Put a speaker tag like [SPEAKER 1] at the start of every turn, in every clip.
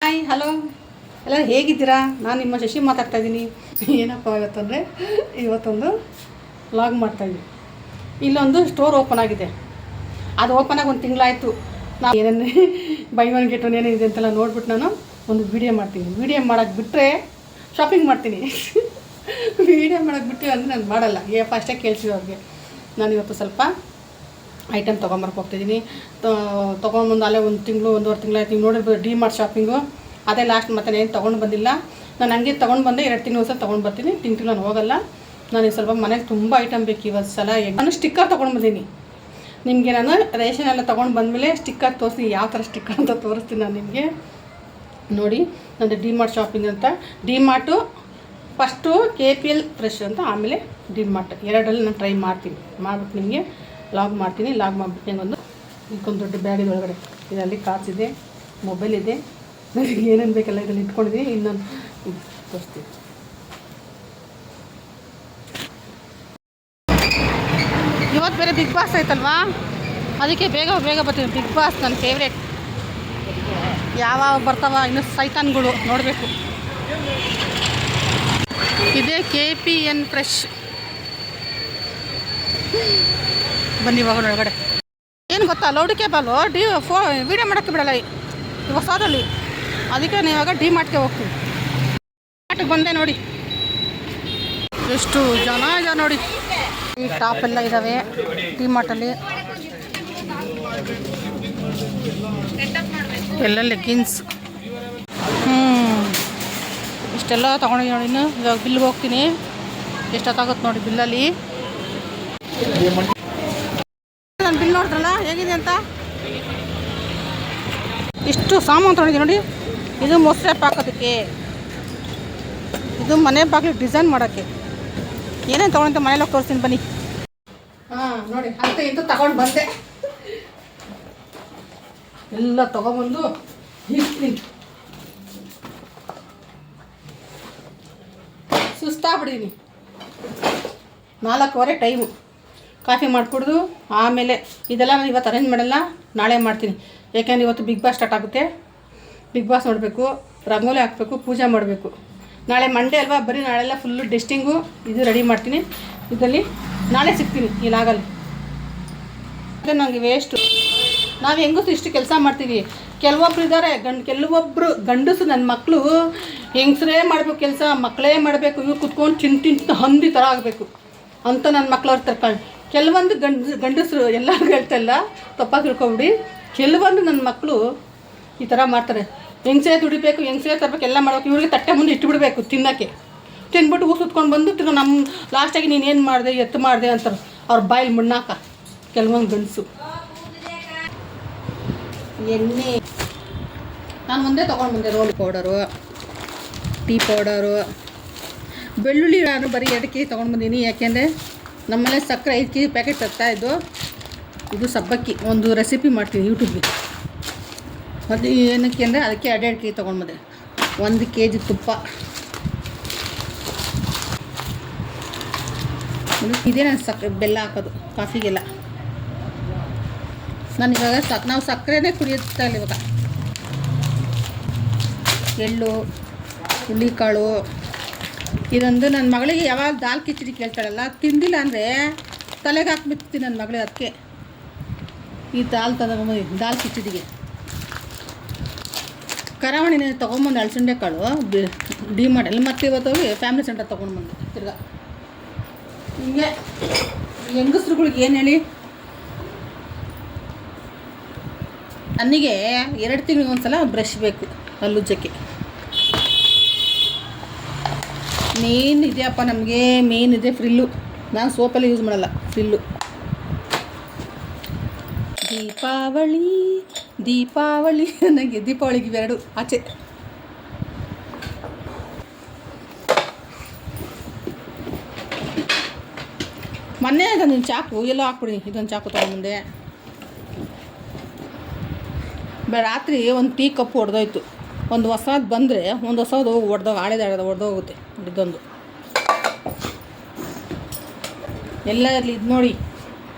[SPEAKER 1] Hi hello ಎಲ್ಲರೂ ಹೇಗಿದ್ದೀರಾ? ನಾನು ನಿಮ್ಮ ಶಶಿ ಮಾತಾಡ್ತಾ ಇದ್ದೀನಿ. ಏನಪ್ಪ ಇವತ್ತಂದರೆ ಇವತ್ತೊಂದು ವ್ಲಾಗ್ ಮಾಡ್ತಾಯಿದ್ದೀನಿ. ಇಲ್ಲೊಂದು ಸ್ಟೋರ್ ಓಪನ್ ಆಗಿದೆ. ಅದು ಓಪನ್ ಆಗಿ ಒಂದು ತಿಂಗಳಾಯಿತು. ನಾನು ಏನೇನು ಬೈ ಒನ್ ಗೆಟ್ ಒನ್ ಏನೇನಿದೆ ಅಂತೆಲ್ಲ ನೋಡ್ಬಿಟ್ಟು ನಾನು ಒಂದು ವೀಡಿಯೋ ಮಾಡ್ತೀನಿ. ವೀಡಿಯೋ ಮಾಡೋಕ್ಕೆ ಬಿಟ್ಟರೆ ಶಾಪಿಂಗ್ ಮಾಡ್ತೀನಿ. ವೀಡಿಯೋ ಮಾಡೋಕ್ಕೆ ಬಿಟ್ಟು ಅಂದರೆ ನಾನು ಮಾಡಲ್ಲ. ಏಪ್ಪ ಅಷ್ಟೇ ಕೇಳ್ತೀವಿ ಅವ್ರಿಗೆ. ನಾನು ಇವತ್ತು ಸ್ವಲ್ಪ ಐಟಮ್ ತೊಗೊಂಬರ್ಕೆ ಹೋಗ್ತಿದ್ದೀನಿ. ತೊಗೊಂಡ್ಬಂದು ಅಲ್ಲೇ ಒಂದು ತಿಂಗಳು ಒಂದೂವರೆ ತಿಂಗಳಾಯ್ತು. ನೀವು ನೋಡಿರ್ಬೋದು ಡಿ ಮಾರ್ಟ್ ಶಾಪಿಂಗು ಅದೇ ಲಾಸ್ಟ್. ಮತ್ತೆ ಏನು ತೊಗೊಂಡು ಬಂದಿಲ್ಲ. ನಾನು ಹಂಗೆ ತೊಗೊಂಡು ಬಂದೆ. 2 ತಿಂಗಳು ಸಲ ತೊಗೊಂಡು ಬರ್ತೀನಿ. ತಿಂಗಳು ನಾನು ಹೋಗಲ್ಲ. ನನಗೆ ಸ್ವಲ್ಪ ಮನೆಗೆ ತುಂಬ ಐಟಮ್ ಬೇಕು ಇವತ್ತು ಸಲ. ನಾನು ಸ್ಟಿಕ್ಕರ್ ತೊಗೊಂಡು ಬಂದೀನಿ. ನಿಮಗೆ ನಾನು ರೇಷನ್ ಎಲ್ಲ ತೊಗೊಂಡು ಬಂದಮೇಲೆ ಸ್ಟಿಕ್ಕರ್ ತೋರಿಸಿ ಯಾವ ಥರ ಸ್ಟಿಕ್ಕರ್ ಅಂತ ತೋರಿಸ್ತೀನಿ ನಾನು ನಿಮಗೆ. ನೋಡಿ ನಂದು ಡಿ ಮಾರ್ಟ್ ಶಾಪಿಂಗ್ ಅಂತ. D mart first KPL fresh ಅಂತ, ಆಮೇಲೆ ಡಿ ಮಾರ್ಟ್ ಎರಡರಲ್ಲಿ ನಾನು ಟ್ರೈ ಮಾಡ್ತೀನಿ. ಮಾಡಿಬಿಟ್ಟು ನಿಮಗೆ ಲಾಗ್ ಮಾಡ್ತೀನಿ. ಲಾಗ್ ಮಾಡಿಬಿಟ್ಟು ನನಗೊಂದು ಇದಕ್ಕೊಂದು ದೊಡ್ಡ ಬ್ಯಾಗ್ ಇದೆ. ಒಳಗಡೆ ಇದರಲ್ಲಿ ಕಾಸಿದೆ, ಮೊಬೈಲ್ ಇದೆ, ನನಗೆ ಏನೇನು ಬೇಕೆಲ್ಲ ಇದರಲ್ಲಿ ಇಟ್ಕೊಂಡಿದ್ದೀನಿ. ಇನ್ನೊಂದು ತೋರಿಸ್ತೀನಿ. ಇವತ್ತು ಬೇರೆ ಬಿಗ್ ಬಾಸ್ ಆಯ್ತಲ್ವಾ, ಅದಕ್ಕೆ ಬೇಗ ಬೇಗ ಬರ್ತೀನಿ. ಬಿಗ್ ಬಾಸ್ ನನ್ನ ಫೇವ್ರೇಟ್. ಯಾವಾಗ ಬರ್ತಾವ ಇನ್ನು ಸೈತಾನ್ಗಳು ನೋಡಬೇಕು. ಇದೇ KPN ಫ್ರೆಶ್. ಬನ್ನಿ ಇವಾಗ ಒಳಗಡೆ. ಏನು ಗೊತ್ತಾ, ಲೌಡ್ ಕೇಬಲು ವೀಡಿಯೋ ಮಾಡೋಕ್ಕೆ ಬಿಡಲ್ಲ ಈ ಹೊಸದಲ್ಲಿ. ಅದಕ್ಕೆ ನೀವು ಇವಾಗ ಡಿ ಮಾರ್ಟ್ಗೆ ಹೋಗ್ತೀವಿ. ಮಾರ್ಟ್ಗೆ ಬಂದೆ ನೋಡಿ ಎಷ್ಟು ಜನ ಇದೆ ನೋಡಿ. ಈ ಟಾಪ್ ಎಲ್ಲ ಇದ್ದಾವೆ ಡಿ ಮಾರ್ಟಲ್ಲಿ. ಎಲ್ಲ ಲೆಗ್ಗಿನ್ಸ್. ಇಷ್ಟೆಲ್ಲ ತೊಗೊಂಡಿದ್ದೀನಿ ನೋಡಿ. ಇನ್ನು ಇವಾಗ ಬಿಲ್ಗೆ ಹೋಗ್ತೀನಿ. ಎಷ್ಟೊತ್ತಾಗುತ್ತೆ ನೋಡಿ ಬಿಲ್ಲಲ್ಲಿ. ನಾನು ಬಿಲ್ ನೋಡಿದ್ರಲ್ಲ ಹೇಗಿದೆ ಅಂತ. ಇಷ್ಟು ಸಾಮಾನು ತೊಗೊಂಡಿದ್ದೀನಿ ನೋಡಿ. ಇದು ಮೊಸರೆ ಹಾಕೋದಕ್ಕೆ, ಇದು ಮನೆ ಬಾಗಿಲಿಗೆ ಡಿಸೈನ್ ಮಾಡೋಕ್ಕೆ. ಏನೇನು ತೊಗೊಂಡು ಮನೇಲಿ ಹೋಗಿ ತೋರಿಸ್ತೀನಿ ಬನ್ನಿ. ನೋಡಿ ಅಂತ ಇಂತ ತಗೊಂಡು ಬಂದೆ. ಎಲ್ಲ ತೊಗೊಬಂದು ಇರ್ತೀನಿ. ಸುಸ್ತಾಗ್ಬಿಟ್ಟಿದ್ದೀನಿ. 4:15 ಟೈಮು. ಕಾಫಿ ಮಾಡಿಕೊಡ್ದು ಆಮೇಲೆ ಇದೆಲ್ಲ ನಾನು ಇವತ್ತು ಅರೇಂಜ್ ಮಾಡಲ್ಲ, ನಾಳೆ ಮಾಡ್ತೀನಿ. ಯಾಕೆಂದರೆ ಇವತ್ತು ಬಿಗ್ ಬಾಸ್ ಸ್ಟಾರ್ಟ್ ಆಗುತ್ತೆ. ಬಿಗ್ ಬಾಸ್ ನೋಡಬೇಕು, ರಂಗೋಲಿ ಹಾಕಬೇಕು, ಪೂಜೆ ಮಾಡಬೇಕು. ನಾಳೆ ಮಂಡೇ ಅಲ್ವಾ, ಬರೀ ನಾಳೆಲ್ಲ ಫುಲ್ಲು ಡೆಸ್ಟಿಂಗು ಇದು ರೆಡಿ ಮಾಡ್ತೀನಿ. ಇದರಲ್ಲಿ ನಾಳೆ ಸಿಗ್ತೀನಿ ಈ ಲಾಗಲ್ಲಿ. ಅದೇ ನನಗೆ ವೇಸ್ಟು. ನಾವು ಹೆಂಗಸು ಇಷ್ಟು ಕೆಲಸ ಮಾಡ್ತೀವಿ. ಕೆಲವೊಬ್ರು ಇದ್ದಾರೆ ಕೆಲವೊಬ್ಬರು ಗಂಡಸು ನನ್ನ ಮಕ್ಕಳು ಹೆಂಗಸರೇ ಮಾಡಬೇಕು ಕೆಲಸ, ಮಕ್ಕಳೇ ಮಾಡಬೇಕು. ಇವ್ರು ಕುತ್ಕೊಂಡು ತಿಂತ ಹಂದಿ ಥರ ಆಗಬೇಕು ಅಂತ ನನ್ನ ಮಕ್ಳವ್ರು ತರ್ಕೊಂಡು. ಕೆಲವೊಂದು ಗಂಡಸರು ಎಲ್ಲ ಹೇಳ್ತಲ್ಲ, ತಪ್ಪಾಗಿ ತಿಳ್ಕೊಬಿಡಿ. ಕೆಲವೊಂದು ನನ್ನ ಮಕ್ಕಳು ಈ ಥರ ಮಾಡ್ತಾರೆ. ಹೆಂಗಸೇ ದುಡಿಬೇಕು, ಹೆಂಗಸೇ ತರಬೇಕು, ಎಲ್ಲ ಮಾಡಬೇಕು. ಇವ್ರಿಗೆ ತಟ್ಟೆ ಮುಂದೆ ಇಟ್ಟುಬಿಡ್ಬೇಕು ತಿನ್ನೋಕ್ಕೆ. ತಿಂದ್ಬಿಟ್ಟು ಊರು ಸುತ್ಕೊಂಡು ಬಂದು ತಿರ್ಗಿ ನಮ್ಮ ಲಾಸ್ಟಾಗಿ ನೀನೇನು ಮಾಡಿದೆ ಎತ್ತು ಮಾಡಿದೆ ಅಂತಾರೆ ಅವ್ರ ಬಾಯಲ್ಲಿ ಮುಣ್ಣಾಕ ಕೆಲವೊಂದು ಗಂಡಸು. ಎಣ್ಣೆ ನಾನು ಮುಂದೆ ತೊಗೊಂಡು ಬಂದೆ. ರೋಲ್ ಪೌಡರು, ಟೀ ಪೌಡರು, ಬೆಳ್ಳುಳ್ಳಿ ನಾನು ಬರೀ 2 kg ತೊಗೊಂಡು ಬಂದೀನಿ. ಯಾಕೆಂದರೆ ನಮ್ಮಲ್ಲೇ ಸಕ್ಕರೆ 5 kg ಪ್ಯಾಕೆಟ್ ತರ್ತಾಯಿದ್ದು. ಇದು ಸಬ್ಬಕ್ಕಿ ಒಂದು ರೆಸಿಪಿ ಮಾಡ್ತೀನಿ ಯೂಟ್ಯೂಬ್ಗೆ. ಅದು ಏನಕ್ಕೆ ಅಂದರೆ ಅದಕ್ಕೆ 2 kg ತೊಗೊಂಡು ಬಂದೆ. 1 kg ತುಪ್ಪ. ಇದೇ ನಾನು ಬೆಲ್ಲ ಹಾಕೋದು ಕಾಫಿಗೆಲ್ಲ. ನಾನು ಇವಾಗ ನಾವು ಸಕ್ಕರೆನೇ ಕುಡಿಯುತ್ತಾ ಇಲ್ಲ ಇವಾಗ. ಎಳ್ಳು, ಹುಳ್ಳಿಕಾಳು. ಇದೊಂದು ನನ್ನ ಮಗಳಿಗೆ ಯಾವಾಗ ದಾಲ್ ಕಿಚಡಿ ಕೇಳ್ತಾಳಲ್ಲ, ತಿಂದಿಲ್ಲ ಅಂದರೆ ತಲೆಗೆ ಹಾಕ್ಬಿಡ್ತೀನಿ ನನ್ನ ಮಗಳಿಗೆ. ಅದಕ್ಕೆ ಈ ದಾಲ್ ಕಿಚಡಿಗೆ ಕರಾವಣಿನ ತೊಗೊಂಬಂದು ಅಳಸಂಡೆ ಕಾಳು ಡಿ ಮಾಡಲ್ಲ. ಮತ್ತು ಇವತ್ತು ಹೋಗಿ ಫ್ಯಾಮಿಲಿ ಸೆಂಟರ್ ತೊಗೊಂಡು ಬಂದು ತಿರ್ಗಾ ಹಿಂಗೆ ಹೆಂಗಸ್ರುಗಳಿಗೆ ಏನು ಹೇಳಿ. ನನಗೆ 2 ತಿಂಗಳಿಗೆ ಒಂದು ಸಲ ಬ್ರಷ್ ಬೇಕು ಹಲ್ಲುಜ್ಜಕ್ಕೆ. ಮೇನ್ ಇದೆಯಪ್ಪ ನಮಗೆ, ಮೇನ್ ಇದೆ ಫ್ರಿಲ್ಲು. ನಾನು ಸೋಪೆಲ್ಲ ಯೂಸ್ ಮಾಡಲ್ಲ, ಫ್ರಿಲ್ಲು. ದೀಪಾವಳಿ ನನಗೆ ದೀಪಾವಳಿಗೆ ಇವೆರಡು ಆಚೆ. ಮೊನ್ನೆ ಅದೊಂದು ಚಾಕು ಎಲ್ಲೋ ಹಾಕ್ಬಿಡಿ. ಇದೊಂದು ಚಾಕು ತೊಗೊಂಡ್ಬಂದೆ. ರಾತ್ರಿ ಒಂದು ಟೀ ಕಪ್ ಹೊಡೆದೋಯ್ತು. ಒಂದು ಹೊಸದು ಬಂದರೆ ಒಂದು ಹೊಸದು ಹೊಡೆದೋಗುತ್ತೆ. ಇದೊಂದು ಎಲ್ಲ ಇರಲಿ. ಇದು ನೋಡಿ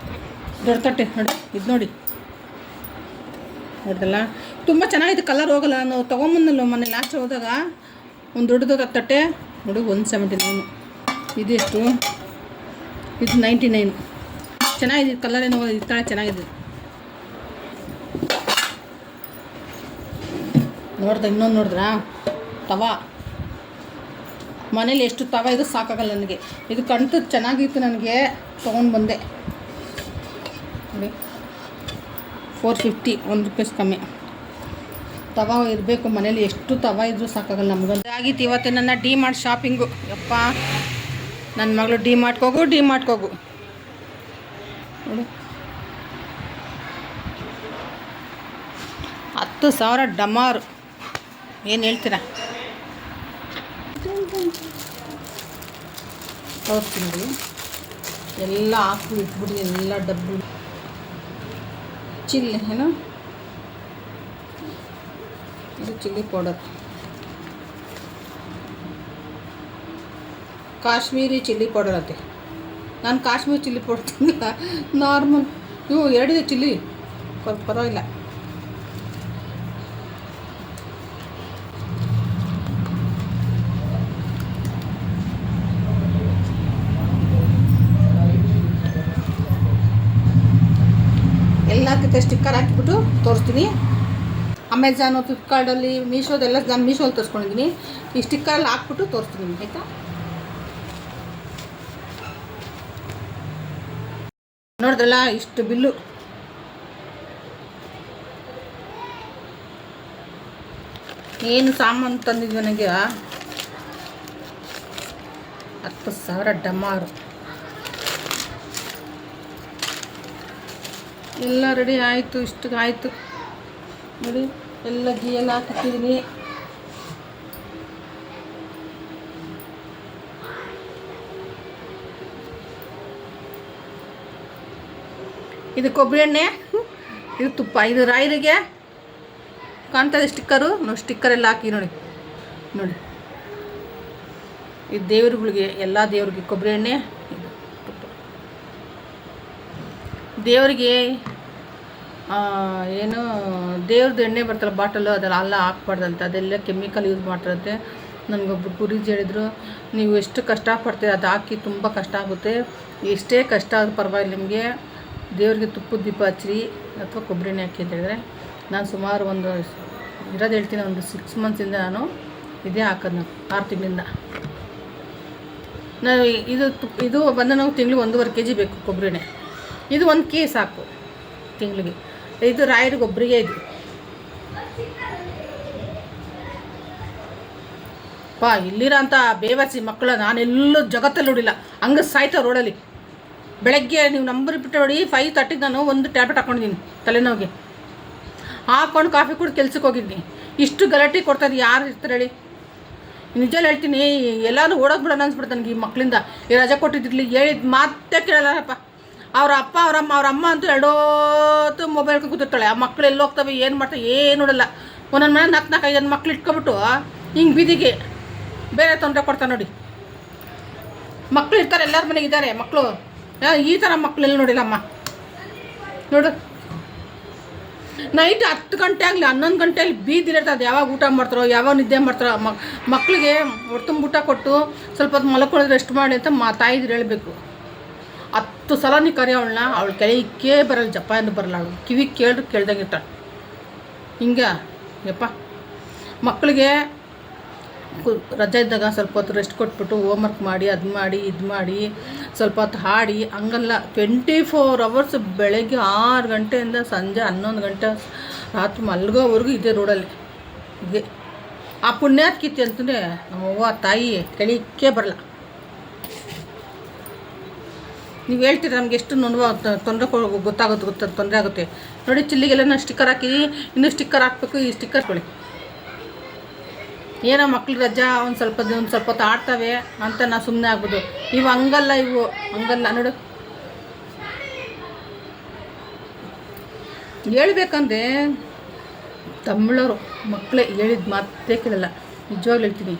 [SPEAKER 1] ದೊಡ್ಡ ತಟ್ಟೆ ನೋಡಿ, ಇದು ನೋಡಿ ನೋಡ್ದಲ್ಲ. ತುಂಬ ಚೆನ್ನಾಗಿದೆ, ಕಲರ್ ಹೋಗಲ್ಲ. ನಾವು ತೊಗೊಂಬಂದಲ್ಲ ಮೊನ್ನೆ ಲಾಸ್ಟ್ ಹೋದಾಗ ಒಂದು ದೊಡ್ಡದು ತಟ್ಟೆ ನೋಡಿ 179. ಇದೆಷ್ಟು? ಇದು 99. ಚೆನ್ನಾಗಿದೆ, ಕಲರ್ ಏನೋ ಇರ್ತಾಳೆ, ಚೆನ್ನಾಗಿದೆ. ಇನ್ನೊಂದು ನೋಡಿದ್ರಾ ತವಾ. ಮನೇಲಿ ಎಷ್ಟು ತವ ಇದು ಸಾಕಾಗಲ್ಲ ನನಗೆ. ಇದು ಕಂತು ಚೆನ್ನಾಗಿತ್ತು, ನನಗೆ ತೊಗೊಂಡು ಬಂದೆ ನೋಡಿ. 450, ₹1 ಕಮ್ಮಿ. ತವ ಇರಬೇಕು ಮನೇಲಿ, ಎಷ್ಟು ತವ ಇದ್ರೂ ಸಾಕಾಗಲ್ಲ ನಮಗಂತ. ಆಗಿತ್ತು ಇವತ್ತು ನನ್ನ ಡಿ ಮಾರ್ಟ್ ಶಾಪಿಂಗು. ಯಪ್ಪ, ನನ್ನ ಮಗಳು ಡಿ ಮಾರ್ಟ್ಗೋಗು ನೋಡು. 10,000 ಡಮಾರು. ಏನು ಹೇಳ್ತೀರಾ? ತೋರಿಸ್ತೀನಿ, ಎಲ್ಲ ಹಾಕಿ ಇಟ್ಬಿಡಿ, ಎಲ್ಲ ಡಬ್ಬು. ಚಿಲ್ಲಿ ಏನು ಇದು? Chilli powder, Kashmiri chilli powder ಅಂತೆ. ನಾನು ಕಾಶ್ಮೀರಿ ಚಿಲ್ಲಿ ಪೌಡರ್ ತಿಂದಿಲ್ಲ, ನಾರ್ಮಲ್ ಇವು ಎರಡಿದೆ ಚಿಲ್ಲಿ, ಪರವಾಗಿಲ್ಲ. ಎಲ್ಲದಕ್ಕೆ ಸ್ಟಿಕ್ಕರ್ ಹಾಕಿಬಿಟ್ಟು ತೋರಿಸ್ತೀನಿ. ಅಮೆಝಾನು, ಫ್ಲಿಪ್ಕಾರ್ಟಲ್ಲಿ, ಮೀಶೋದೆಲ್ಲ ನಾನು ಮೀಶೋಲ್ಲಿ ತರಿಸ್ಕೊಂಡಿದ್ದೀನಿ. ಈ ಸ್ಟಿಕ್ಕರಲ್ಲಿ ಹಾಕ್ಬಿಟ್ಟು ತೋರಿಸ್ತೀನಿ ನಿಮ್ಗೆ, ಆಯಿತಾ? ನೋಡಿದ್ರಲ್ಲ, ಇಷ್ಟು ಬಿಲ್ಲು. ಏನು ಸಾಮಾನು ತಂದಿದ್ವಿ ನನಗೆ? 10,000 ಡಮಾರು. ಎಲ್ಲ ರೆಡಿ ಆಯಿತು, ಇಷ್ಟು ಆಯಿತು ನೋಡಿ. ಎಲ್ಲ ಗೀ ಎಲ್ಲ ಹಾಕಿದ್ದೀನಿ. ಇದು ಕೊಬ್ಬರಿ ಎಣ್ಣೆ, ಇದು ತುಪ್ಪ, ಇದು ರಾಯರಿಗೆ ಕಾಣ್ತದೆ ಸ್ಟಿಕ್ಕರು ನೋಡಿ. ಸ್ಟಿಕ್ಕರ್ ಎಲ್ಲ ಹಾಕಿ ನೋಡಿ ನೋಡಿ. ಇದು ದೇವ್ರುಗಳಿಗೆ, ಎಲ್ಲ ದೇವ್ರಿಗೆ ಕೊಬ್ಬರಿ ಎಣ್ಣೆ, ಇದು ತುಪ್ಪ. ದೇವರಿಗೆ ಏನು ದೇವ್ರದ್ದು ಎಣ್ಣೆ ಬರ್ತಲ್ಲ ಬಾಟಲು, ಅದೆಲ್ಲ ಹಾಕ್ಬಾರ್ದಂತೆ, ಅದೆಲ್ಲ ಕೆಮಿಕಲ್ ಯೂಸ್ ಮಾಡ್ತಾರಂತೆ. ನನಗೊಬ್ಬರು ಗುರೂಜಿ ಹೇಳಿದ್ರು, ನೀವು ಎಷ್ಟು ಕಷ್ಟಪಡ್ತೀರಿ ಅದು ಹಾಕಿ, ತುಂಬ ಕಷ್ಟ ಆಗುತ್ತೆ. ಎಷ್ಟೇ ಕಷ್ಟ ಆದರೂ ಪರವಾಗಿಲ್ಲ, ನಿಮಗೆ ದೇವ್ರಿಗೆ ತುಪ್ಪದ ದೀಪ ಹಚ್ಚಿರಿ ಅಥವಾ ಕೊಬ್ಬರಿ ಎಣ್ಣೆ ಹಾಕಿ ಅಂತ ಹೇಳಿದ್ರೆ, ನಾನು ಸುಮಾರು ಒಂದು ಇರೋದು ಹೇಳ್ತೀನಿ, ಒಂದು 6 ಮಂತ್ಸಿಂದ ನಾನು ಇದೇ ಹಾಕೋದು. ನಾನು 6 ತಿಂಗಳಿಂದ ನಾವು ಇದು ಬಂದು ನಾವು ತಿಂಗಳಿಗೆ 1.5 kg ಬೇಕು ಕೊಬ್ಬರಿ ಎಣ್ಣೆ. ಇದು 1 kg ಸಾಕು ತಿಂಗಳಿಗೆ. ಇದು ರಾಯರಿಗೆ ಒಬ್ಬರಿಗೆ ಇದು ಇಲ್ಲಿರೋ ಅಂಥ ಬೇವರ್ಸಿ ಮಕ್ಕಳು ನಾನೆಲ್ಲೂ ಜಗತ್ತಲ್ಲಿ ನೋಡಿಲ್ಲ. ಹಂಗೆ ಸಾಯ್ತಾವೆ ರೋಡಲ್ಲಿ. ಬೆಳಗ್ಗೆ ನೀವು ನಂಬರ್ ಬಿಟ್ಟು ನೋಡಿ, 5:30 ನಾನು ಒಂದು ಟ್ಯಾಬ್ಲೆಟ್ ಹಾಕ್ಕೊಂಡಿದ್ದೀನಿ ತಲೆನೋವಿಗೆ. ಹಾಕ್ಕೊಂಡು ಕಾಫಿ ಕುಡಿದು ಕೆಲ್ಸಕ್ಕೆ ಹೋಗಿದ್ದೀನಿ. ಇಷ್ಟು ಗಲಾಟೆ ಕೊಡ್ತಾರೆ, ಯಾರು ಇರ್ತಾರೆ ಹೇಳಿ? ನಿಜ ಹೇಳ್ತೀನಿ, ಎಲ್ಲರೂ ಓಡೋಗ್ಬಿಡೋಣ ಅನ್ಸ್ಬಿಡ್ತು ನನಗೆ ಈ ಮಕ್ಕಳಿಂದ. ಈ ರಜೆ ಕೊಟ್ಟಿದ್ದಿರಲಿ, ಹೇಳಿದ ಮಾತೇ ಕೇಳಲ್ಲಪ್ಪ. ಅವ್ರ ಅಪ್ಪ ಅವ್ರ ಅಮ್ಮ ಅಂತೂ ಎರಡೋತ್ತು ಮೊಬೈಲ್ ಕೂತಿರ್ತಾಳೆ. ಆ ಮಕ್ಳು ಎಲ್ಲಿ ಹೋಗ್ತವೆ, ಏನು ಮಾಡ್ತವೆ, ಏನು ನೋಡಲ್ಲ. ಒಂದೊಂದು ಮನೆ 4-5 ಮಕ್ಳು ಇಟ್ಕೊಬಿಟ್ಟು ಹಿಂಗೆ ಬೀದಿಗೆ ಬೇರೆ ತೊಂದರೆ ಕೊಡ್ತಾರೆ ನೋಡಿ. ಮಕ್ಳು ಇರ್ತಾರೆ, ಎಲ್ಲರ ಮನೆಗೆ ಇದ್ದಾರೆ ಮಕ್ಕಳು. ಈ ಥರ ಮಕ್ಳು ಎಲ್ಲಿ ನೋಡಿಲ್ಲಮ್ಮ ನೋಡು. ನೈಟ್ 10 ಗಂಟೆ ಆಗಲಿ 11 ಗಂಟೆಯಲ್ಲಿ ಬೀದಿಲಿರ್ತದೆ. ಯಾವಾಗ ಊಟ ಮಾಡ್ತಾರೋ, ಯಾವಾಗ ನಿದ್ದೆ ಮಾಡ್ತಾರೋ. ಮಕ್ಕಳಿಗೆ ಹೊಟ್ಟೆ ಊಟ ಕೊಟ್ಟು ಸ್ವಲ್ಪ ಹೊತ್ತು ಮಲ್ಕೊಳ್ಳೋದು ರೆಸ್ಟ್ ಮಾಡಿ ಅಂತ ತಾಯಿದ್ರು ಹೇಳಬೇಕು. 10 ಸಲ ನೀ ಕರಿ ಅವಳು ಕೆಳಕ್ಕೆ ಬರಲ್ಲ, ಜಪಾನು ಬರಲ್ಲ. ಅವಳು ಕಿವಿ ಕೇಳ್ದಂಗೆ ಇರ್ತಾಳೆ. ಹಿಂಗೆ ಯಪ್ಪ, ಮಕ್ಕಳಿಗೆ ರಜೆ ಇದ್ದಾಗ ಸ್ವಲ್ಪ ಹೊತ್ತು ರೆಸ್ಟ್ ಕೊಟ್ಬಿಟ್ಟು ಹೋಮ್ವರ್ಕ್ ಮಾಡಿ, ಅದು ಮಾಡಿ ಇದು ಮಾಡಿ ಸ್ವಲ್ಪ ಹೊತ್ತು ಹಾಡಿ, ಹಂಗಲ್ಲ 24 hours. ಬೆಳಗ್ಗೆ 6 ಗಂಟೆಯಿಂದ ಸಂಜೆ 11 ಗಂಟೆ ರಾತ್ರಿ ಮಲ್ಗೋವರೆಗೂ ಇದೆ ರೋಡಲ್ಲಿ. ಇದೆ ಆ ಪುಣ್ಯಾತ್ಕಿತ್ತಿ ಅಂತಂದರೆ ನಮ್ಮವ್ವ ತಾಯಿ ಕೆಳಕ್ಕೆ ಬರಲ್ಲ. ನೀವು ಹೇಳ್ತೀರ ನಮ್ಗೆ ಎಷ್ಟು ತೊಂದರೆ ಗೊತ್ತಾಗುತ್ತೆ ತೊಂದರೆ ಆಗುತ್ತೆ ನೋಡಿ. ಚಿಲ್ಲಿಗೆಲ್ಲ ನಾನು ಸ್ಟಿಕ್ಕರ್ ಹಾಕಿದ್ದೀನಿ, ಇನ್ನೂ ಸ್ಟಿಕ್ಕರ್ ಹಾಕಬೇಕು. ಈ ಸ್ಟಿಕ್ಕರ್ಗಳು ಏನೋ ಮಕ್ಳು ರಜಾ ಒಂದು ಸ್ವಲ್ಪ ಹೊತ್ತು ಆಡ್ತವೆ ಅಂತ ನಾವು ಸುಮ್ಮನೆ ಆಗ್ಬೋದು. ಇವು ಹಂಗಲ್ಲ, ಹಂಗಲ್ಲ ನೋಡು. ಹೇಳ್ಬೇಕಂದ್ರೆ ತಮಿಳವರು ಮಕ್ಕಳೇ ಹೇಳಿದ ಮಾತೇ ಕೇಳಲ್ಲ, ನಿಜವಾಗ್ಲೂ ಹೇಳ್ತೀನಿ.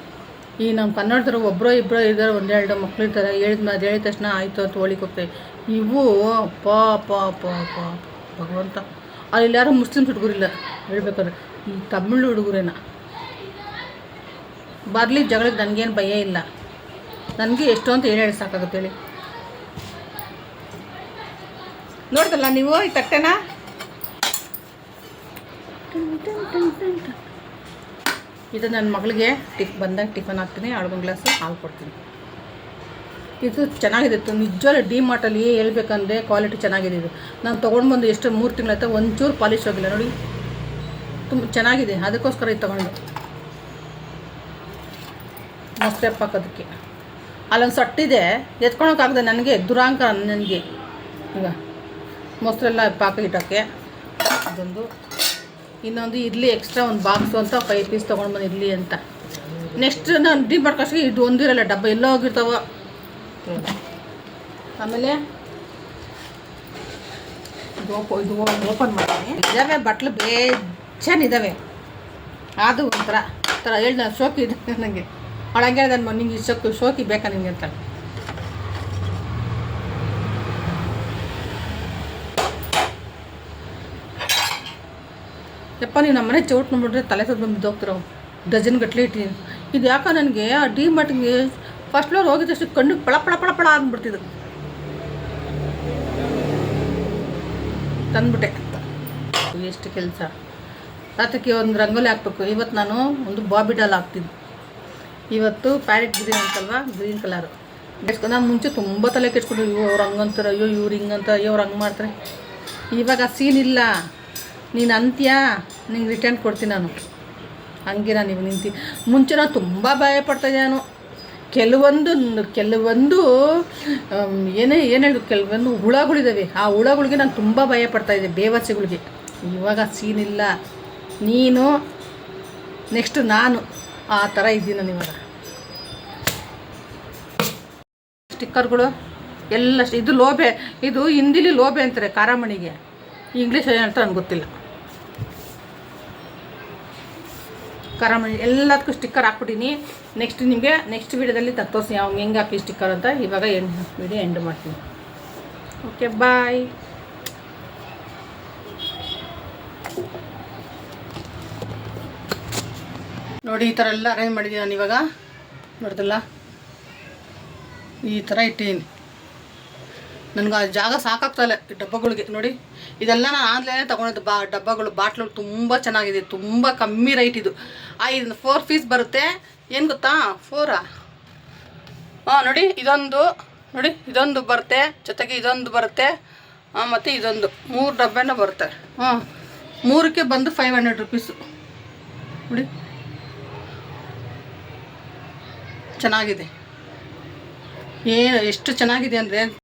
[SPEAKER 1] ಈ ನಮ್ಮ ಕನ್ನಡದವರು ಒಬ್ಬರೋ ಇಬ್ಬರೋ ಇದ್ದಾರೆ, 1-2 ಮಕ್ಳು ಇರ್ತಾರೆ. ಹೇಳಿದ ತಕ್ಷಣ ಆಯಿತು ಅಂತ ಹೋಳಿಗೆ ಹೋಗ್ತವೆ. ಇವು ಪಾ ಭಗವಂತ. ಅಲ್ಲಿ ಯಾರು ಮುಸ್ಲಿಮ್ಸ್ ಹುಡುಗರಿಲ್ಲ ಹೇಳ್ಬೇಕಾದ್ರೆ. ಈ ತಮಿಳು ಹುಡುಗರೇನ ಬರಲಿ ಜಗಳಕ್ಕೆ ನನಗೇನು ಭಯ ಇಲ್ಲ. ನನಗೆ ಎಷ್ಟು ಅಂತ ಹೇಳಿ ಸಾಕಾಗುತ್ತೆ ಹೇಳಿ. ನೋಡ್ದಲ್ಲ ನೀವು ಈ ತಟ್ಟೆನ, ಇದು ನನ್ನ ಮಗಳಿಗೆ ಬಂದಾಗ ಟಿಫನ್ ಹಾಕ್ತೀನಿ, ಒಂದು ಗ್ಲಾಸ್ ಹಾಲು ಕೊಡ್ತೀನಿ. ಇದು ಚೆನ್ನಾಗಿದೆ, ನಿಜವಾಗ್ಲೂ ಡಿ ಮಾರ್ಟಲ್ಲಿ ಹೇಳ್ಬೇಕಂದ್ರೆ ಕ್ವಾಲಿಟಿ ಚೆನ್ನಾಗಿದೆ. ಇದು ನಾನು ತೊಗೊಂಡು ಎಷ್ಟು 3 ತಿಂಗಳಾಯ್ತು, ಒಂಚೂರು ಪಾಲಿಶ್ ಹೋಗಿಲ್ಲ ನೋಡಿ, ತುಂಬ ಚೆನ್ನಾಗಿದೆ. ಅದಕ್ಕೋಸ್ಕರ ಇದು ತೊಗೊಂಡು ಮೊಸರು ಹಾಕೋದಕ್ಕೆ. ಅಲ್ಲೊಂದು ಸಟ್ಟಿದೆ, ಎತ್ಕೊಳಕ್ಕಾಗದೆ ನನಗೆ, ದುರಾಂಕ ನನಗೆ. ಈಗ ಮೊಸರೆಲ್ಲ ಪಾಕಿಟ್ಟೋಕ್ಕೆ ಅದೊಂದು, ಇನ್ನೊಂದು ಇಡ್ಲಿ ಎಕ್ಸ್ಟ್ರಾ ಒಂದು ಬಾಕ್ಸು ಅಂತ 5 ಪೀಸ್ ತೊಗೊಂಡು ಬಂದು ಇರಲಿ ಅಂತ. ನೆಕ್ಸ್ಟ್ ನಾನು ಡಿ ಮಾಡ್ಕೋಷ್ಟೇ ಇದು ಒಂದಿರಲ್ಲ, ಡಬ್ಬ ಎಲ್ಲೋ ಹೋಗಿರ್ತಾವ. ಆಮೇಲೆ ಇದು ಓಪನ್ ಮಾಡ್ತೀನಿ. ಇದ್ದಾವೆ ಬಟ್ಲು ಬೇಜಾನಿದ್ದಾವೆ. ಅದು ಒಂಥರ ಹೇಳ್ದ ಶೋಕಿ ಇದೆ ನನಗೆ. ಅವಳು ಹಂಗೆ ಹೇಳ್ದ, ನಿಂಗೆ ಶೋಕಿ ಬೇಕಾ ನಿಂಗೆ ಅಂತ. ಯಪ್ಪ ನೀವು ನಮ್ಮನೆ ಚೌಟ್ ನೋಡ್ಬಿಟ್ರೆ ತಲೆ ಸುತ್ತ ಬಿದ್ದೋಗ್ತಿರೋ, ಡಜನ್ ಗಟ್ಟಲೆ ಇಟ್ಟಿದ್ದೀನಿ. ಇದು ಯಾಕೆ ನನಗೆ ಆ ಡಿ ಮಾರ್ಟಿಗೆ ಫಸ್ಟ್ ಫ್ಲೋರ್ ಹೋಗಿದ್ದಷ್ಟು ಕಣ್ಣು ಪಳ ಪಳ ಪಳ ಪಳ ಅಂದ್ಬಿಡ್ತಿದ್ದು. ತಂದ್ಬಿಟ್ಟೆ. ಎಷ್ಟು ಕೆಲಸ. ರಾತ್ರಿಗೆ ಒಂದು ರಂಗೋಲಿ ಹಾಕ್ಬೇಕು. ಇವತ್ತು ನಾನು ಒಂದು ಬಾಬಿ ಡಾಲ್ ಹಾಕ್ತೀನಿ. ಇವತ್ತು ಪ್ಯಾರೆಟ್ ಗ್ರೀನ್ ಅಂತಲ್ವಾ, ಗ್ರೀನ್ ಕಲರು ನಾನು ಮುಂಚೆ ತುಂಬ ತಲೆ ಕೆಡ್ಸ್ಕೊಂಡು, ಅವ್ರು ಹಂಗಂತಾರೆ, ಅಯ್ಯೋ ಇವ್ರು ಹಿಂಗಂತ, ಅಯ್ಯೋ ಅವ್ರು ಹಂಗೆ ಮಾಡ್ತಾರೆ. ಇವಾಗ ಸೀನ್ ಇಲ್ಲ, ನೀನು ಅಂತ್ಯಾ, ನಿಂಗೆ ರಿಟರ್ನ್ ಕೊಡ್ತೀನಿ ನಾನು. ಹಂಗೆ ನಾನು ಇವಾಗ ನಿಂತು ಮುಂಚೆ ನಾನು ತುಂಬ ಭಯಪಡ್ತಾಯಿದ್ದೆ. ನಾನು ಕೆಲವೊಂದು ಏನು ಹೇಳು, ಕೆಲವೊಂದು ಹುಳಗಳಿದ್ದಾವೆ. ಆ ಹುಳಗಳಿಗೆ ನಾನು ತುಂಬ ಭಯಪಡ್ತಾಯಿದ್ದೆ, ಬೇವರ್ಸಿಗಳಿಗೆ. ಇವಾಗ ಸೀನಿಲ್ಲ, ನೀನು ನೆಕ್ಸ್ಟ್ ನಾನು, ಆ ಥರ ಇದ್ದೀನಿ ನಾನು ಇವಾಗ. ಸ್ಟಿಕ್ಕರ್ಗಳು ಎಲ್ಲ ಇದು ಲೋಬೆ, ಇದು ಹಿಂದಿಲಿ ಲೋಬೆ ಅಂತಾರೆ ಖಾರಾಮಣಿಗೆ, ಇಂಗ್ಲೀಷ್ ಏನು ಹೇಳ್ತಾರೆ ನನಗೆ ಗೊತ್ತಿಲ್ಲ. ಖಾರಾಮಣಿ ಎಲ್ಲದಕ್ಕೂ ಸ್ಟಿಕ್ಕರ್ ಹಾಕ್ಬಿಟ್ಟಿನಿ. ನೆಕ್ಸ್ಟ್ ವೀಡಿಯೋದಲ್ಲಿ ತೋರಿಸಿ ಯಾವ ಹೆಂಗೆ ಹಾಕಿ ಸ್ಟಿಕ್ಕರ್ ಅಂತ. ಇವಾಗ ವಿಡಿಯೋ ಎಂಡ್ ಮಾಡ್ತೀನಿ. ಓಕೆ, ಬಾಯ್. ನೋಡಿ ಈ ಥರ ಎಲ್ಲ ಅರೇಂಜ್ ಮಾಡಿದ್ದೀನಿ ನಾನು ಇವಾಗ. ನೋಡ್ದಲ್ಲ, ಈ ಥರ ಇಟ್ಟಿದ್ದೀನಿ. ನನಗೆ ಆ ಜಾಗ ಸಾಕಾಗ್ತಾಯಿಲ್ಲ ಈ ಡಬ್ಬಗಳಿಗೆ. ನೋಡಿ, ಇದೆಲ್ಲ ನಾನು ಆನ್ಲೈನೇ ತೊಗೊಂಡಿದ್ದು. ಡಬ್ಬಗಳು ಬಾಟ್ಲು ತುಂಬ ಚೆನ್ನಾಗಿದೆ, ತುಂಬ ಕಮ್ಮಿ ರೈಟ್ ಇದು. ಇದನ್ನು 4 ಪೀಸ್ ಬರುತ್ತೆ. ಏನು ಗೊತ್ತಾ, 4 ನೋಡಿ, ಇದೊಂದು ಬರುತ್ತೆ, ಜೊತೆಗೆ ಇದೊಂದು ಬರುತ್ತೆ, ಮತ್ತು ಇದೊಂದು 3 ಡಬ್ಬೆನ ಬರುತ್ತೆ. 3ಕ್ಕೆ ಬಂದು 500 ರುಪೀಸು. ನೋಡಿ, ಚೆನ್ನಾಗಿದೆ. ಎಷ್ಟು ಚೆನ್ನಾಗಿದೆ ಅಂದರೆ